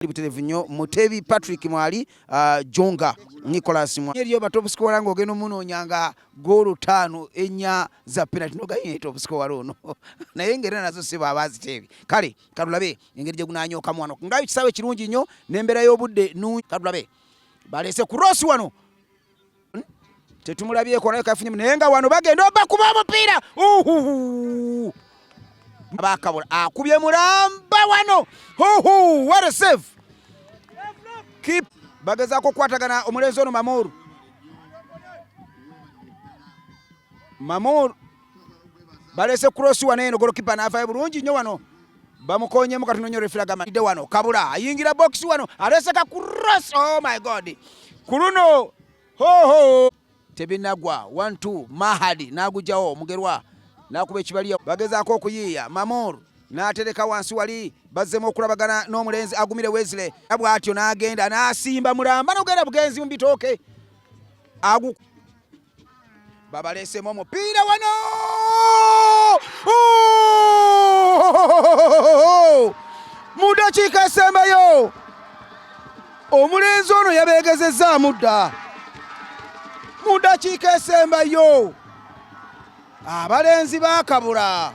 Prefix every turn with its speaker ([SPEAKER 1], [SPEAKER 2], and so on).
[SPEAKER 1] Buterevinyo Mutebi Patrick Mwali Jonga Nicholas Mwali eriyo ba top scorer ngo geno muno nyanga goal 5 enya za penalty no gaine top scorer ono na yengere nazo siba abazi tebi kale kadulabe engeri je gunanyoka mwana ngayo kisawe kirungi nnyo nembera y'obudde nu kadulabe balese cross wano tetumulabye ko nayo kafinye nenga wano bagenda obakuba omupira abakabula akubye mulamba wano what a save keep bageza ko kwatagana omulenzi ono Mamour balese cross wano eno goalkeeper nafa bulungi nnyo wano bamukonye mu katunonyo reflagama ide wano kabula ayingira box wano alese ka cross oh my god kuluno tebinagwa 1-2 Mahadi nagujawo mugerwa nakube kibaliya bagezaako okuyiya Mamour natereka wansi wali bazzemu okulabagana n'omulenzi agumire Wesley abwatyo n'agenda n'asimba mulamba n'ogenda bugenzi mu bitooke agu babalesemu omupiira wano mu dakiika esembayo omulenzi ono yabeegezezaamu dda mu dakiika esembayo abalenzi bakabula